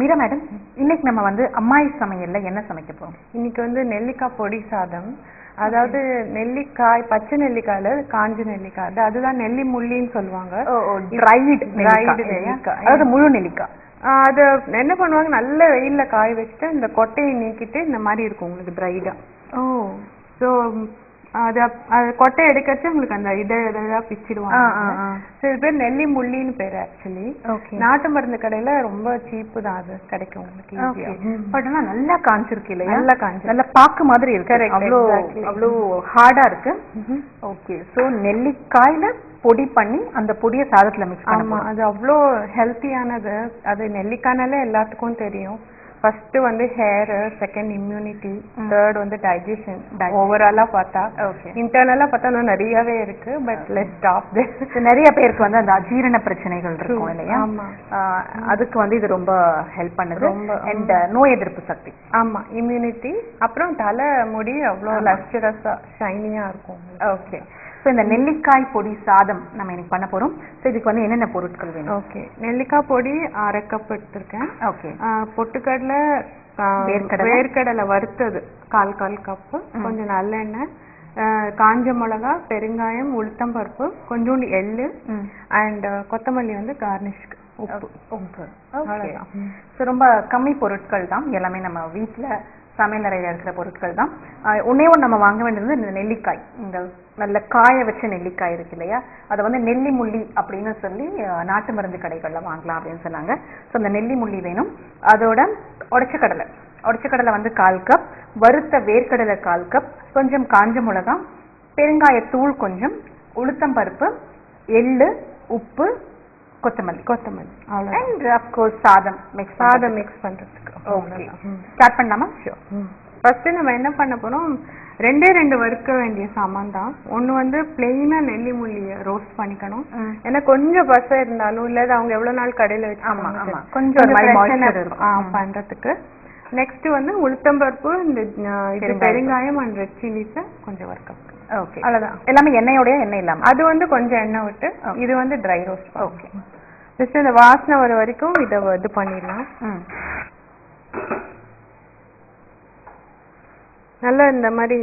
Meera madam, இன்னைக்கு நம்ம வந்து அம்மாயி சமையல்ல என்ன சமைக்க போறோம்? இன்னைக்கு வந்து நெல்லிக்காய் பொடி சாதம். அதாவது நெல்லிக்காய், பச்சை நெல்லிக்காயில காஞ்ச நெல்லிக்காய், அதுதான் நெல்லி முள்ளின்னு சொல்லுவாங்க. ட்ரைடு நெல்லிக்காய், அதாவது முழு நெல்லிக்காய். அது என்ன பண்ணுவாங்க, நல்ல வெயில்ல காய வச்சுட்டு இந்த கொட்டையை நீக்கிட்டு இந்த மாதிரி இருக்கும் உங்களுக்கு ட்ரைடா. ஸோ அது கொட்டை எடுக்கச்சு உங்களுக்கு அந்த இதழா பிச்சிடுவாங்க. சில பேர் நெல்லி முள்ளின்னு பேர். ஆக்சுவலி நாட்டு மருந்து கடையில ரொம்ப சீப்பு தான், அது கிடைக்கும் உங்களுக்கு. பட் ஆனா நல்லா காஞ்சிருக்கு இல்லையா? நல்லா காஞ்சி, நல்லா பாக்கு மாதிரி இருக்கு, அவ்வளோ ஹார்டா இருக்கு. ஓகே, ஸோ நெல்லிக்காயில பொடி பண்ணி அந்த பொடியை சாதத்துல மிக்ஸ் பண்ணலாம். அது அவ்வளோ ஹெல்த்தியானது. அது நெல்லிக்காய்னாலே எல்லாத்துக்கும் தெரியும். ஃபர்ஸ்ட் வந்து ஹேர், செகண்ட் இம்யூனிட்டி, தேர்ட் வந்து டைஜஷன். ஓவராலா பார்த்தா, இன்டர்னலா பார்த்தா நிறையவே இருக்கு. But let's stop this. நிறைய பேருக்கு வந்து அந்த அஜீரண பிரச்சனைகள் இருக்கும் இல்லையா? அதுக்கு வந்து இது ரொம்ப ஹெல்ப் பண்ணுது. அண்ட் நோய் எதிர்ப்பு சக்தி. ஆமா, இம்யூனிட்டி. அப்புறம் தலை முடி அவ்வளோ லஸ்டரஸா ஷைனியா இருக்கும். ஓகே, ஸோ இந்த நெல்லிக்காய் பொடி சாதம் நம்ம இன்னைக்கு பண்ண போறோம். ஸோ இதுக்கு வந்து என்னென்ன பொருட்கள் வேணும்? ஓகே, நெல்லிக்காய் பொடி 1/2 கப் எடுத்திருக்கேன். ஓகே, பொட்டுக்கடலை, வேர்க்கடலை வறுத்தது 1/4 கப்பு, கொஞ்சம் நல்லெண்ணெய், காஞ்ச மிளகா, பெருங்காயம், உளுத்தம் பருப்பு, கொஞ்சோண்டு எள்ளு அண்ட் கொத்தமல்லி வந்து கார்னிஷ்க்கு, உப்பு. ஸோ ரொம்ப கம்மி பொருட்கள் தான், எல்லாமே நம்ம வீட்டில் சமையல் அறையில் இருக்கிற பொருட்கள் தான். ஒன்னே ஒன்று நம்ம வாங்க வேண்டியது இந்த நெல்லிக்காய். இந்த நல்ல காய வச்ச நெல்லிக்காய் இருக்கு இல்லையா, அதை வந்து நெல்லி முள்ளி அப்படின்னு சொல்லி நாட்டு மருந்து கடைகளில் வாங்கலாம் அப்படின்னு சொன்னாங்க. ஸோ அந்த நெல்லி முள்ளி வேணும். அதோட உடச்சக்கடலை வந்து 1/4 கப், வறுத்த வேர்க்கடலை 1/4 கப், கொஞ்சம் காஞ்ச மிளகா, பெருங்காயத்தூள் கொஞ்சம், உளுத்தம் பருப்பு, எள்ளு, உப்பு, கொத்தமல்லி. அண்ட் ஆஃப் கோர்ஸ் சாதம் மிக்ஸ் பண்றதுக்கு. ஓகே, ஸ்டார்ட் பண்ணலாமா? ஃபர்ஸ்ட் நம்ம என்ன பண்ண போறோம், 2 வறுக்க வேண்டிய சாமான் தான். ஒன்று வந்து பிளெயினா நெல்லி முள்ளியை ரோஸ்ட் பண்ணிக்கணும். ஏன்னா கொஞ்சம் பசை இருந்தாலும் இல்லை, அவங்க எவ்வளவு நாள் கடையில வச்சு கொஞ்சம் பண்றதுக்கு. நெக்ஸ்ட் வந்து உளுத்தம்பருப்பு, இந்த பெருங்காயம் அண்ட் ரெட் சில்லிஸை கொஞ்சம் வறுக்க. ஓகே, அவ்வளவுதான். எல்லாமே எண்ணெயோடய எண்ணெய் இல்லாம, அது வந்து கொஞ்சம் எண்ணெய் விட்டு, இது வந்து ட்ரை ரோஸ்ட். ஓகே, ஜஸ்ட் இந்த வாசனை வர வரைக்கும் இதை இது பண்ணிடலாம். நல்லா இந்த மாதிரி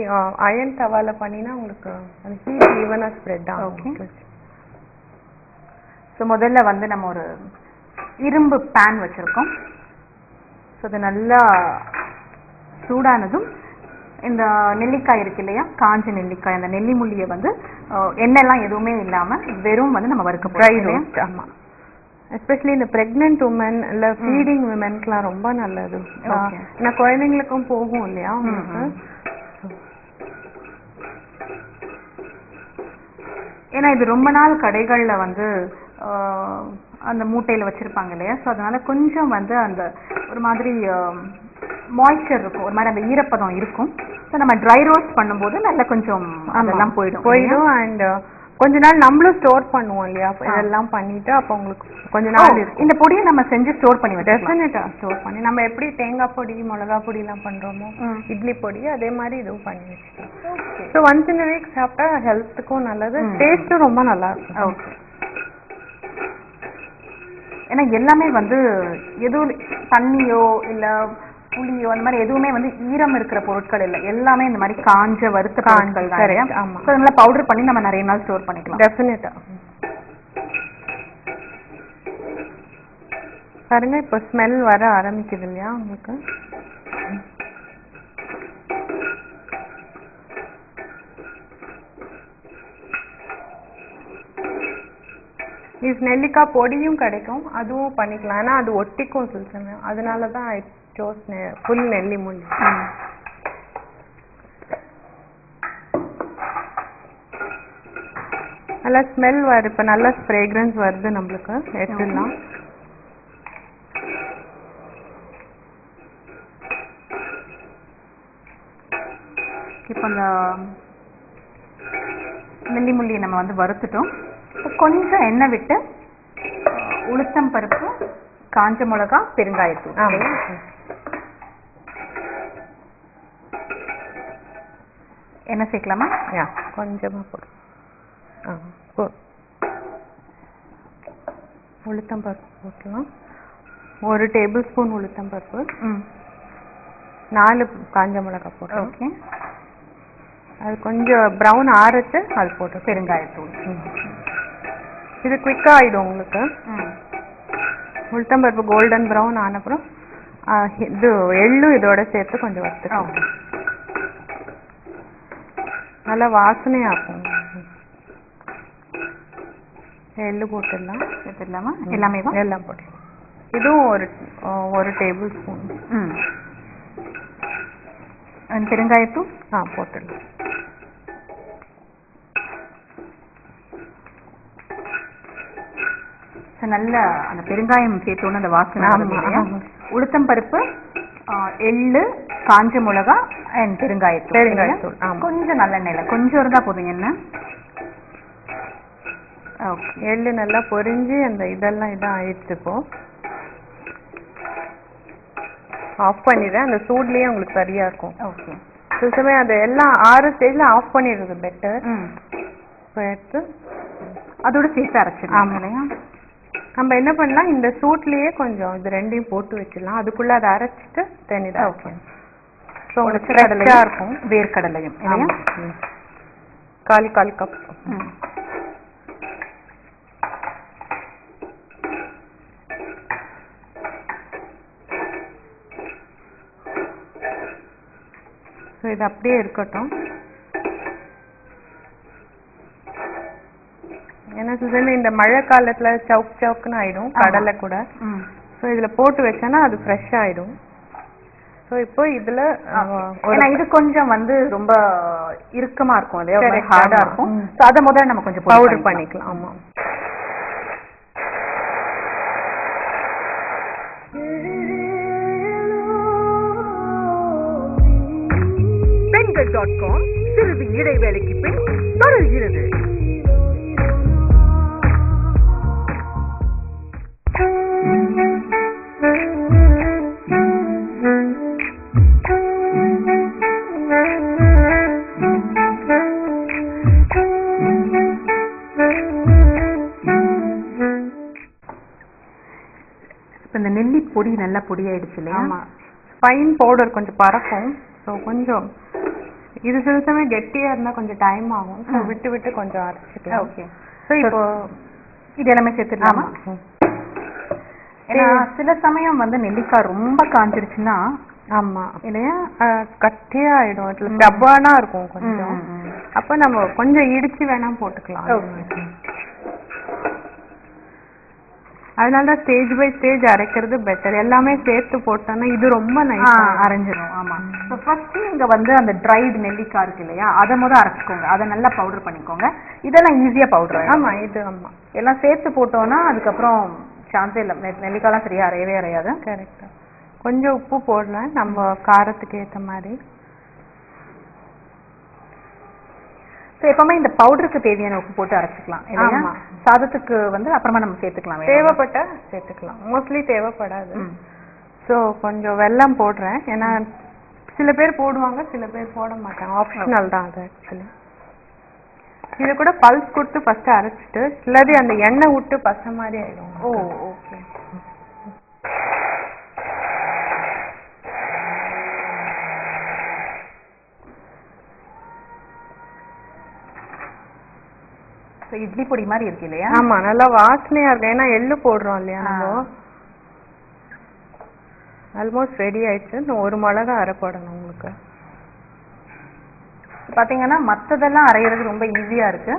அயன் தவால பண்ணினா உங்களுக்கு அந்த ஹீட் ஈவனா ஸ்ப்ரெட் ஆகும். ஸோ முதல்ல வந்து நம்ம ஒரு இரும்பு பேன் வச்சிருக்கோம். ஸோ அது நல்லா சூடானதும் இந்த நெல்லிக்காய் இருக்கு இல்லையா, காஞ்ச நெல்லிக்காய், அந்த நெல்லி முள்ளியை வந்து எண்ணெய்லாம் எதுவுமே இல்லாம வெறும் வந்து நம்ம வறுக்க ட்ரை ரோஸ்ட். ஆமா, எஸ்பெஷலி இந்த பிரெக்னென்ட் உமன் இல்லை ஃபீடிங் விமென்க்குலாம் ரொம்ப நல்லது. ஏன்னா குழந்தைங்களுக்கும் போகும் இல்லையா உங்களுக்கு. ஏன்னா இது ரொம்ப நாள் கடைகளில் வந்து அந்த மூட்டையில் வச்சிருப்பாங்க இல்லையா, ஸோ அதனால கொஞ்சம் வந்து அந்த ஒரு மாதிரி மாய்ச்சர் இருக்கும், ஒரு மாதிரி அந்த ஈரப்பதம் இருக்கும். ஸோ நம்ம ட்ரை ரோஸ்ட் பண்ணும்போது நல்லா கொஞ்சம் அதெல்லாம் போயிடும். அண்ட் கொஞ்ச நாள் நம்மளும் ஸ்டோர் பண்ணுவோம் இல்லையா, இதெல்லாம் பண்ணிட்டு அப்போ உங்களுக்கு கொஞ்ச நாள் இருக்கும். இந்த பொடியை நம்ம செஞ்சு ஸ்டோர் பண்ணி டெஃபினட்டா ஸ்டோர் பண்ணி, நம்ம எப்படி தேங்காய் பொடி, மிளகா பொடி எல்லாம் பண்றோமோ, இட்லி பொடி, அதே மாதிரி இதுவும் பண்ணி வச்சுக்கலாம். ஸோ ஒன்ஸ் இன் வீக் சாப்பிட்டா ஹெல்த்துக்கும் நல்லது, டேஸ்ட்டும் ரொம்ப நல்லா இருக்கும். ஓகே, ஏன்னா எல்லாமே வந்து எதுவும் தண்ணியோ இல்ல புளியோ அந்த மாதிரி எதுவுமே வந்து ஈரம் இருக்கிற பொருட்கள் இல்லை, எல்லாமே இந்த மாதிரி காஞ்ச வறுத்த பொருட்கள் தான். ஆமா, ஸோ அதனால பவுடர் பண்ணி நம்ம நிறைய நாள் ஸ்டோர் பண்ணிக்கலாம். டெஃபினட்டா. பாருங்க, இப்போ ஸ்மெல் வர ஆரம்பிக்குது இல்லையா உங்களுக்கு. நெல்லிக்காய் பொடியும் கிடைக்கும், அதுவும் பண்ணிக்கலாம். ஏன்னா அது ஒட்டிக்கும் சில சமயம், அதனால தான் ஐ சோஸ் ஃபுல் நெல்லி முள்ளி. நல்லா ஸ்மெல் வருது, இப்போ நல்லா ஃப்ரேக்ரன்ஸ் வருது நம்மளுக்கு. எடுத்துடலாம். இப்போ இந்த நெல்லி முள்ளியை நம்ம வந்து வறுத்துட்டோம். கொஞ்சம் எண்ணெய் விட்டு உளுத்தம் பருப்பு, காஞ்ச மிளகா, பெருங்காயத்தூள் எண்ணெய் சேர்க்கலாமா? கொஞ்சமாக போடும். உளுத்தம் பருப்பு போட்டுலாம். 1 டேபிள் ஸ்பூன் உளுத்தம் பருப்பு, 4 காஞ்ச மிளகாய் போட்டோம். ஓகே. அது கொஞ்சம் ப்ரௌன் ஆறச்சு அது போட்டோம். பெருங்காயத்தூள். இது குயிக்காக ஆகிடும் உங்களுக்கு. உளுத்தம் பருப்பு கோல்டன் ப்ரௌன் ஆன அப்புறம் இது எள்ளும் இதோட சேர்த்து கொஞ்சம் வறுத்துக்கலாம். நல்லா வாசனையாகும். எள்ளு போட்டுடலாம். எடுத்துடலாமா? எல்லாமே எல்லாம் போட்டுடலாம். இதுவும் ஒரு டேபிள் ஸ்பூன். பெருங்காயத்தூள் போட்டுடலாம். நல்ல அந்த பெருங்காயம் சேர்த்தோன்னு அந்த வாசனை. உளுத்தம் பருப்பு, எள்ளு, காஞ்ச மிளகா அண்ட் பெருங்காயத்தூள். கொஞ்சம் நல்லெண்ணெயில கொஞ்சம் இருந்தா போதும். என்ன ஓகே. எள்ளு நல்லா பொரிஞ்சு அந்த இதெல்லாம் இதான் ஆயிடுச்சு. இப்போ ஆஃப் பண்ணிடுறேன். அந்த சூட்லயே உங்களுக்கு சரியா இருக்கும். ஓகே. சில சமயம் அது எல்லாம் 6 ஸ்டேஜ்ல ஆஃப் பண்ணிடுறது பெட்டர். இப்போ எடுத்து அதோட சேர்த்து அரைச்சிடலாம் இல்லையா? நம்ம என்ன பண்ணலாம், இந்த சூட்லயே கொஞ்சம் இது ரெண்டையும் போட்டு வச்சிடலாம். அதுக்குள்ள அதை அரைச்சிட்டு தென்னிதான். ஓகே. ஸோ உங்களுக்கு ஃப்ரெஷ்ஷா இருக்கும். வேர்க்கடலையும் இல்லையா? 1/4 கப். ஸோ இது அப்படியே இருக்கட்டும். ஏன்னா சுதந்திரம் இந்த மழை காலத்துல சவுக்குன்னு ஆயிடும் கடலை கூட. ஸோ இதுல போட்டு வச்சோன்னா அது ஃப்ரெஷ் ஆயிடும். ஸோ இப்போ இதுல இது கொஞ்சம் வந்து ரொம்ப இறுக்கமா இருக்கும் இல்லையா? ஹார்டா இருக்கும். ஸோ அதை முதல்ல நம்ம கொஞ்சம் பவுடர் பண்ணிக்கலாம். ஆமா. Bengal.com சிறிது இடைவேளைக்கு பின் தொடர்கிறது. இந்த நெல்லி பொடி நல்லா பொடி ஆயிடுச்சு இல்லையா? ஆமா. ஃபைன் பவுடர் கொஞ்சம் பறக்கும். ஸோ கொஞ்சம் இது சில சமயம் கெட்டியா இருந்தா கொஞ்சம் டைம் ஆகும். ஸோ விட்டு விட்டு கொஞ்சம் அரைச்சிக்கலாம். ஓகே. ஸோ இப்போ இது எல்லாமே சேர்த்துடலாமா? ஏன்னா சில சமயம் வந்து நெல்லிக்காய் ரொம்ப காஞ்சிருச்சுன்னா ஆமா இல்லையா கட்டியா ஆயிடும். டப்பானா இருக்கும் கொஞ்சம். அப்ப நம்ம கொஞ்சம் இடிச்சு வேணா போட்டுக்கலாம். அதனாலதான் ஸ்டேஜ் பை ஸ்டேஜ் அரைக்கிறது பெட்டர். எல்லாமே சேர்த்து போட்டோம்னா இது ரொம்ப நைஸா அரைஞ்சிடும். ஆமா. ஸோ ஃபர்ஸ்ட் நீங்க வந்து அந்த ட்ரைடு நெல்லிக்காய் இருக்கு இல்லையா, அதை முதல் அரைச்சிக்கோங்க. அதை நல்லா பவுடர் பண்ணிக்கோங்க. இதெல்லாம் ஈஸியா பவுடர். ஆமா இது ஆமா எல்லாம் சேர்த்து போட்டோம்னா அதுக்கப்புறம் சான்ஸே இல்லை. நெல்லிக்காய்லாம் சரியா அரையவே அரையாது. கரெக்டா. கொஞ்சம் உப்பு போடலாம் நம்ம காரத்துக்கு ஏற்ற மாதிரி. எப்பவுமே இந்த பவுடருக்கு தேவையான உப்பு போட்டு அரைச்சிக்கலாம். ஆமா. சாதத்துக்கு வந்து அப்புறமா நம்ம சேர்த்துக்கலாம். தேவைப்பட்ட சேர்த்துக்கலாம். மோஸ்ட்லி தேவைப்படாது. ஸோ கொஞ்சம் வெல்லம் போடுறேன். ஏன்னா சில பேர் போடுவாங்க, சில பேர் போட மாட்டாங்க. ஆப்ஷனல் தான் அது ஆக்சுவலி. இது கூட பல்ஸ் கொடுத்து ஃபர்ஸ்ட் அரைச்சிட்டு இல்லாத அந்த எண்ணெய் விட்டு பசை மாதிரி ஆயிடும். ஓ ஓகே. இட்லி பொடி மாதிரி இருக்கு இல்லையா? ஆமா நல்லா வாசனையா இருக்கு. ஏன்னா எள்ளு போடுறோம் இல்லையா நம்ம. ஆல்மோஸ்ட் ரெடி ஆயிடுச்சு. இன்னும் 1 மிளகாய் அரை போடணும் உங்களுக்கு. பாத்தீங்கன்னா மத்ததெல்லாம் அரைகிறது ரொம்ப ஈஸியா இருக்கு.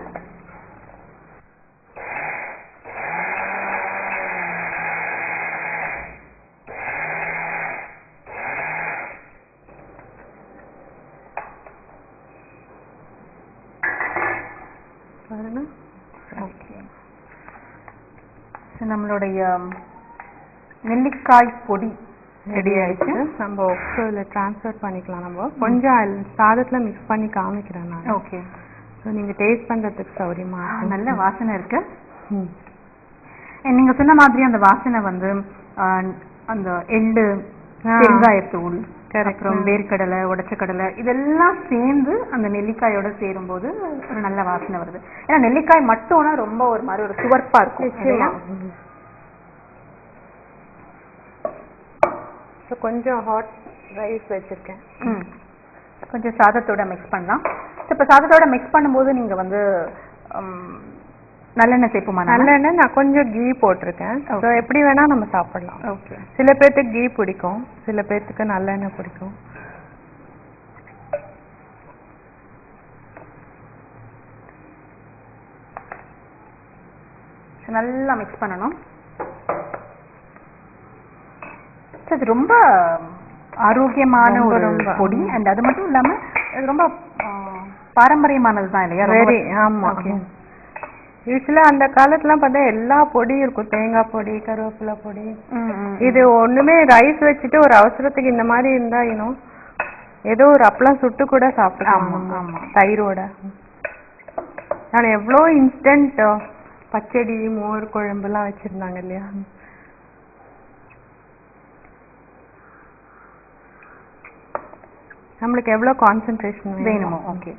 நம்மளுடைய நெல்லிக்காய் பொடி ரெடி ஆயிடுச்சு. நம்ம இதில் ட்ரான்ஸ்ஃபர் பண்ணிக்கலாம். நம்ம கொஞ்சம் சாதத்துல மிக்ஸ் பண்ணி காமிக்கிறேன் நான். ஓகே. ஸோ நீங்க டேஸ்ட் பண்றதுக்கு சௌரியமா நல்ல வாசனை இருக்கு. நீங்க சொன்ன மாதிரி அந்த வாசனை வந்து அந்த எள்ளு, பெருங்காயத்தூள், அப்புறம் வேர்க்கடலை, உடைச்ச கடலை இதெல்லாம் சேர்ந்து அந்த நெல்லிக்காயோட சேரும்போது ஒரு நல்ல வாசனை வருது. ஏன்னா நெல்லிக்காய் மட்டும்னா ரொம்ப ஒரு மாதிரி ஒரு சுவர்ப்பா இருக்கும். ஸோ கொஞ்சம் ஹாட் ரைஸ் வச்சுருக்கேன். கொஞ்சம் சாதத்தோட மிக்ஸ் பண்ணலாம். இப்போ சாதத்தோட மிக்ஸ் பண்ணும்போது நீங்கள் வந்து நல்லெண்ணெய் சேர்ப்புமா? நல்லெண்ணெய் நான் கொஞ்சம் கீ போட்டிருக்கேன். ஸோ எப்படி வேணால் நம்ம சாப்பிடலாம். ஓகே. சில பேர்த்துக்கு கீ பிடிக்கும், சில பேர்த்துக்கு நல்லெண்ணெய் பிடிக்கும். நல்லா மிக்ஸ் பண்ணணும். அது ரொம்ப ஆரோக்கியமான ஒரு பொடி. அண்ட் அது மட்டும் இல்லாம இது ரொம்ப பாரம்பரியமானது தான் இல்லையா? வெரி ஆமா. யூஸ்வலா அந்த காலத்துலாம் பார்த்தா எல்லா பொடியும் இருக்கும். தேங்காய் பொடி, கருவேப்பிலை பொடி. இது ஒண்ணுமே ரைஸ் வச்சுட்டு ஒரு அவசரத்துக்கு இந்த மாதிரி இருந்தா இன்னும் ஏதோ ஒரு அப்பளம் சுட்டு கூட சாப்பிடலாம் தயிரோட. நான் எவ்வளோ இன்ஸ்டன்ட் பச்சடி, மோர் குழம்புலாம் வச்சிருந்தாங்க இல்லையா? நம்மளுக்கு எவ்வளவு கான்சென்ட்ரேஷன் வேணுமோ. ஓகே.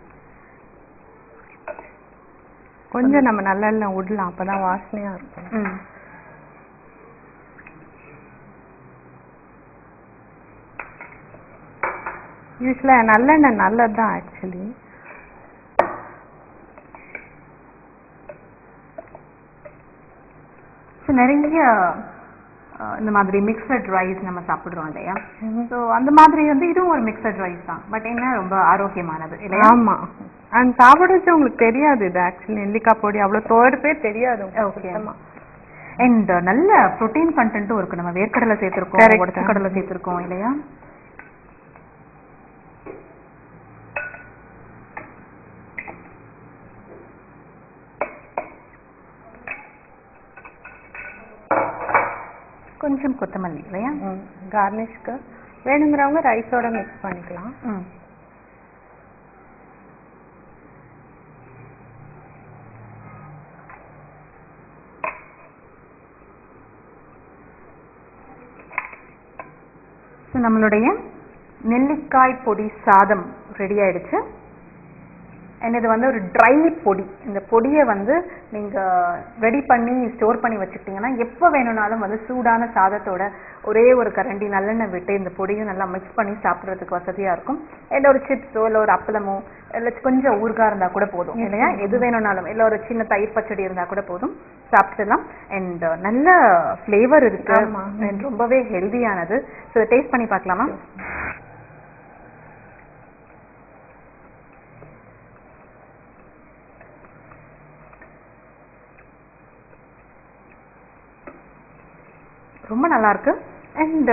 கொஞ்சம் நம்ம நல்லெண்ணெய் விடலாம், அப்பதான் வாசனையா இருக்கும். யூஸ்வலா நல்லெண்ணெய் நல்லதுதான் ஆக்சுவலி. நிறைய இந்த மாதிரி மிக்சட் ரைஸ் நம்ம சாப்பிடுறோம் இல்லையா? ஸோ அந்த மாதிரி வந்து இதுவும் ஒரு மிக்சட் ரைஸ் தான். பட் என்ன ரொம்ப ஆரோக்கியமானது இல்லையா? ஆமா. அந்த சாப்பிடுறது உங்களுக்கு தெரியாது. இது ஆக்சுவலி நெல்லிக்காய் பொடி அவ்வளவு தோறுப்பே தெரியாது. ஓகே. அண்ட் நல்ல ப்ரோட்டீன் கண்டென்ட்டும் இருக்கு. நம்ம வேர்க்கடலை சேர்த்திருக்கோம், உடச்ச கடலை சேர்த்திருக்கோம் இல்லையா? கொஞ்சம் கொத்தமல்லி இல்லையா? கார்னிஷ்க்கு வேணுங்கிறவங்க ரைஸோட மிக்ஸ் பண்ணிக்கலாம். நம்மளுடைய நெல்லிக்காய் பொடி சாதம் ரெடி ஆயிடுச்சு. இது வந்து ஒரு ட்ரை பொடி. இந்த பொடியை வந்து நீங்க ரெடி பண்ணி ஸ்டோர் பண்ணி வச்சுக்கிட்டீங்கன்னா எப்போ வேணும்னாலும் வந்து சூடான சாதத்தோட ஒரே ஒரு கரண்டி நல்லெண்ணெய் விட்டு இந்த பொடியும் நல்லா மிக்ஸ் பண்ணி சாப்பிட்றதுக்கு வசதியா இருக்கும். இல்லை ஒரு சிப்ஸோ இல்லை ஒரு அப்பளமோ இல்லை கொஞ்சம் ஊறுகாய் இருந்தா கூட போதும் இல்லையா? எது வேணும்னாலும், இல்லை ஒரு சின்ன தயிர் பச்சடி இருந்தா கூட போதும், சாப்பிட்டுலாம். அண்ட் நல்ல ஃப்ளேவர் இருக்கு அண்ட் ரொம்பவே ஹெல்தியானது. ஸோ டேஸ்ட் பண்ணி பார்க்கலாமா? ரொம்ப நல்லா இருக்கு. அண்ட்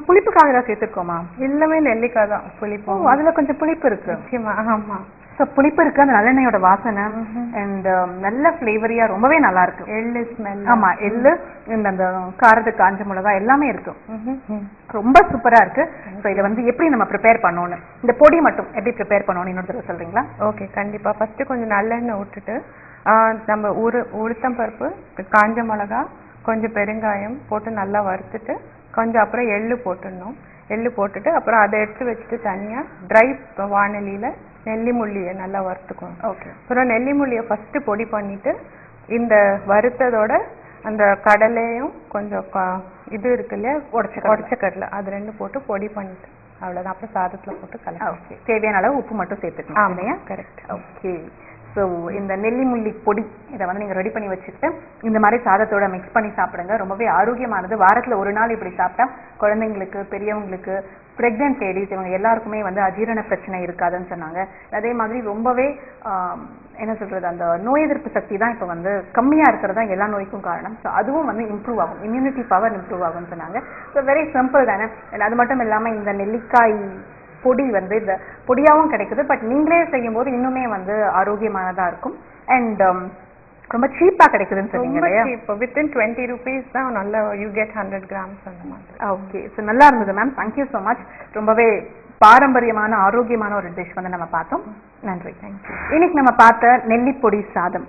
புளிப்புக்காக தான் சேர்த்துருக்கோமா? எல்லாமே நெல்லிக்காய் தான் புளிப்பு. அதுல கொஞ்சம் புளிப்பு இருக்கு. ஆமா. ஸோ புளிப்பு இருக்கு, அந்த நல்லெண்ணெயோட வாசனை அண்ட் நல்ல ஃப்ளேவரியா ரொம்பவே நல்லா இருக்கு. எள்ளு ஸ்மெல். ஆமா, எள்ளு, அந்த காரத்துக்கு காஞ்ச மிளகா எல்லாமே இருக்கு. ரொம்ப சூப்பரா இருக்கு. ஸோ இதை வந்து எப்படி நம்ம ப்ரிப்பேர் பண்ணணும், இந்த பொடி மட்டும் எப்படி ப்ரிப்பேர் பண்ணணும் இன்னொரு தடவை சொல்றீங்களா? ஓகே, கண்டிப்பா. ஃபர்ஸ்ட் கொஞ்சம் நல்லெண்ணெய் விட்டுட்டு நம்ம உளுத்தம் பருப்பு, காஞ்ச மிளகா, கொஞ்சம் பெருங்காயம் போட்டு நல்லா வறுத்துட்டு கொஞ்சம் அப்புறம் எள்ளு போட்டுடணும். எள்ளு போட்டுட்டு அப்புறம் அதை எடுத்து வச்சுட்டு தனியா ட்ரை வானலியில நெல்லி முள்ளியை நல்லா வறுத்துக்கணும். ஓகே. அப்புறம் நெல்லி முள்ளியை ஃபர்ஸ்ட் பொடி பண்ணிட்டு இந்த வறுத்ததோட அந்த கடலையும் கொஞ்சம் இது இருக்கு இல்லையா, உடச்ச கடலை, அது ரெண்டு போட்டு பொடி பண்ணிட்டு அவ்வளோதான். அப்புறம் சாதத்துல போட்டு கலக்கலாம். ஓகே. தேவையான அளவு உப்பு மட்டும் சேர்த்துக்கணும். ஆமையா? கரெக்ட். ஓகே. ஸோ இந்த நெல்லி முள்ளி பொடி இதை வந்து நீங்கள் ரெடி பண்ணி வச்சுக்கிட்டு இந்த மாதிரி சாதத்தோட மிக்ஸ் பண்ணி சாப்பிடுங்க. ரொம்பவே ஆரோக்கியமானது. வாரத்தில் ஒரு நாள் இப்படி சாப்பிட்டா குழந்தைங்களுக்கு, பெரியவங்களுக்கு, பிரெக்னென்ட் லேடிஸ் இவங்க எல்லாருக்குமே வந்து அஜீரண பிரச்சனை இருக்காதுன்னு சொன்னாங்க. அதே மாதிரி ரொம்பவே என்ன சொல்றது, அந்த நோய் எதிர்ப்பு சக்தி தான் இப்போ வந்து கம்மியாக இருக்கிறது தான் எல்லா நோய்க்கும் காரணம். ஸோ அதுவும் வந்து இம்ப்ரூவ் ஆகும், இம்யூனிட்டி பவர் இம்ப்ரூவ் ஆகும்னு சொன்னாங்க. ஸோ வெரி சிம்பிள் தானே. அது மட்டும் இல்லாமல் இந்த நெல்லிக்காய் பொடி வந்து இந்த பொடியாகவும் கிடைக்குது. பட் நீங்களே செய்யும் போது இன்னுமே வந்து ஆரோக்கியமானதா இருக்கும். அண்ட் ரொம்ப சீப்பா கிடைக்குதுன்னு சொன்னீங்க இல்லையா? இப்போ வித்தின் 20 rupees தான் நல்ல யூ கெட் 100 grams அந்த மாதிரி. ஓகே. ஸோ நல்லா இருந்தது மேம். Thank you so much. ரொம்பவே பாரம்பரியமான ஆரோக்கியமான ஒரு டிஷ் வந்து நம்ம பார்த்தோம். நன்றி. தேங்க்யூ. இன்னைக்கு நம்ம பார்த்த நெல்லிப்பொடி சாதம்